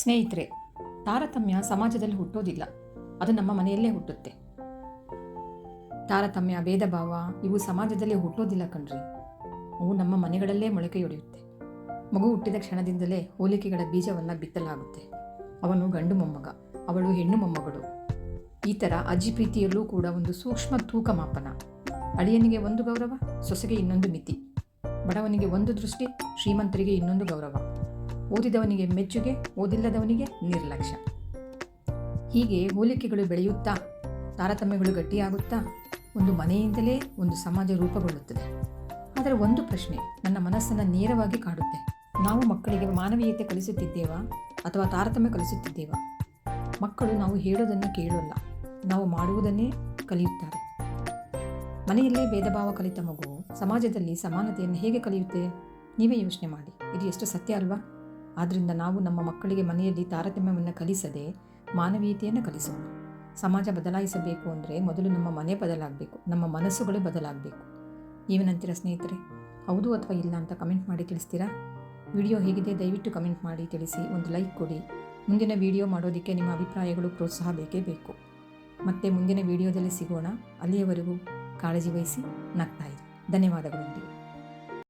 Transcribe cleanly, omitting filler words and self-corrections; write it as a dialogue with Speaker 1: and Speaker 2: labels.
Speaker 1: ಸ್ನೇಹಿತರೆ, ತಾರತಮ್ಯ ಸಮಾಜದಲ್ಲಿ ಹುಟ್ಟೋದಿಲ್ಲ, ಅದು ನಮ್ಮ ಮನೆಯಲ್ಲೇ ಹುಟ್ಟುತ್ತೆ. ತಾರತಮ್ಯ, ಭೇದ ಭಾವ ಇವು ಸಮಾಜದಲ್ಲಿ ಹುಟ್ಟೋದಿಲ್ಲ ಕಣ್ರಿ, ಅವು ನಮ್ಮ ಮನೆಗಳಲ್ಲೇ ಮೊಳಕೆಯೊಡೆಯುತ್ತೆ. ಮಗು ಹುಟ್ಟಿದ ಕ್ಷಣದಿಂದಲೇ ಹೋಲಿಕೆಗಳ ಬೀಜವನ್ನು ಬಿತ್ತಲಾಗುತ್ತೆ. ಅವನು ಗಂಡು ಮೊಮ್ಮಗ, ಅವಳು ಹೆಣ್ಣು ಮೊಮ್ಮಗಳು. ಈ ಥರ ಅಜ್ಜಿ ಪ್ರೀತಿಯಲ್ಲೂ ಕೂಡ ಒಂದು ಸೂಕ್ಷ್ಮ ತೂಕ ಮಾಪನ. ಅಳಿಯನಿಗೆ ಒಂದು ಗೌರವ, ಸೊಸೆಗೆ ಇನ್ನೊಂದು ಮಿತಿ. ಬಡವನಿಗೆ ಒಂದು ದೃಷ್ಟಿ, ಶ್ರೀಮಂತರಿಗೆ ಇನ್ನೊಂದು ಗೌರವ. ಓದಿದವನಿಗೆ ಮೆಚ್ಚುಗೆ, ಓದಿಲ್ಲದವನಿಗೆ ನಿರ್ಲಕ್ಷ್ಯ. ಹೀಗೆ ಹೋಲಿಕೆಗಳು ಬೆಳೆಯುತ್ತಾ, ತಾರತಮ್ಯಗಳು ಗಟ್ಟಿಯಾಗುತ್ತಾ ಒಂದು ಮನೆಯಿಂದಲೇ ಒಂದು ಸಮಾಜ ರೂಪುಗೊಳ್ಳುತ್ತದೆ. ಆದರೆ ಒಂದು ಪ್ರಶ್ನೆ ನನ್ನ ಮನಸ್ಸನ್ನು ನೇರವಾಗಿ ಕಾಡುತ್ತೆ. ನಾವು ಮಕ್ಕಳಿಗೆ ಮಾನವೀಯತೆ ಕಲಿಸುತ್ತಿದ್ದೇವಾ ಅಥವಾ ತಾರತಮ್ಯ ಕಲಿಸುತ್ತಿದ್ದೇವಾ? ಮಕ್ಕಳು ನಾವು ಹೇಳೋದನ್ನು ಕೇಳೋಲ್ಲ, ನಾವು ಮಾಡುವುದನ್ನೇ ಕಲಿಯುತ್ತಾರೆ. ಮನೆಯಲ್ಲೇ ಭೇದ ಭಾವ ಕಲಿತ ಮಗು ಸಮಾಜದಲ್ಲಿ ಸಮಾನತೆಯನ್ನು ಹೇಗೆ ಕಲಿಯುತ್ತೆ? ನೀವೇ ಯೋಚನೆ ಮಾಡಿ. ಇದು ಎಷ್ಟು ಸತ್ಯ ಅಲ್ವಾ? ಆದ್ದರಿಂದ ನಾವು ನಮ್ಮ ಮಕ್ಕಳಿಗೆ ಮನೆಯಲ್ಲಿ ತಾರತಮ್ಯವನ್ನು ಕಲಿಸದೆ ಮಾನವೀಯತೆಯನ್ನು ಕಲಿಸೋಣ. ಸಮಾಜ ಬದಲಾಯಿಸಬೇಕು ಅಂದರೆ ಮೊದಲು ನಮ್ಮ ಮನೆ ಬದಲಾಗಬೇಕು, ನಮ್ಮ ಮನಸ್ಸುಗಳು ಬದಲಾಗಬೇಕು. ನೀವೇನಂತೀರ ಸ್ನೇಹಿತರೆ? ಹೌದು ಅಥವಾ ಇಲ್ಲ ಅಂತ ಕಮೆಂಟ್ ಮಾಡಿ ತಿಳಿಸ್ತೀರಾ? ವಿಡಿಯೋ ಹೇಗಿದೆ ದಯವಿಟ್ಟು ಕಮೆಂಟ್ ಮಾಡಿ ತಿಳಿಸಿ, ಒಂದು ಲೈಕ್ ಕೊಡಿ. ಮುಂದಿನ ವಿಡಿಯೋ ಮಾಡೋದಕ್ಕೆ ನಿಮ್ಮ ಅಭಿಪ್ರಾಯಗಳು, ಪ್ರೋತ್ಸಾಹ ಬೇಕೇ ಬೇಕು. ಮತ್ತೆ ಮುಂದಿನ ವಿಡಿಯೋದಲ್ಲಿ ಸಿಗೋಣ. ಅಲ್ಲಿಯವರೆಗೂ ಕಾಳಜಿ ವಹಿಸಿ, ನಗ್ತಾ ಇರಿ. ಧನ್ಯವಾದಗಳು.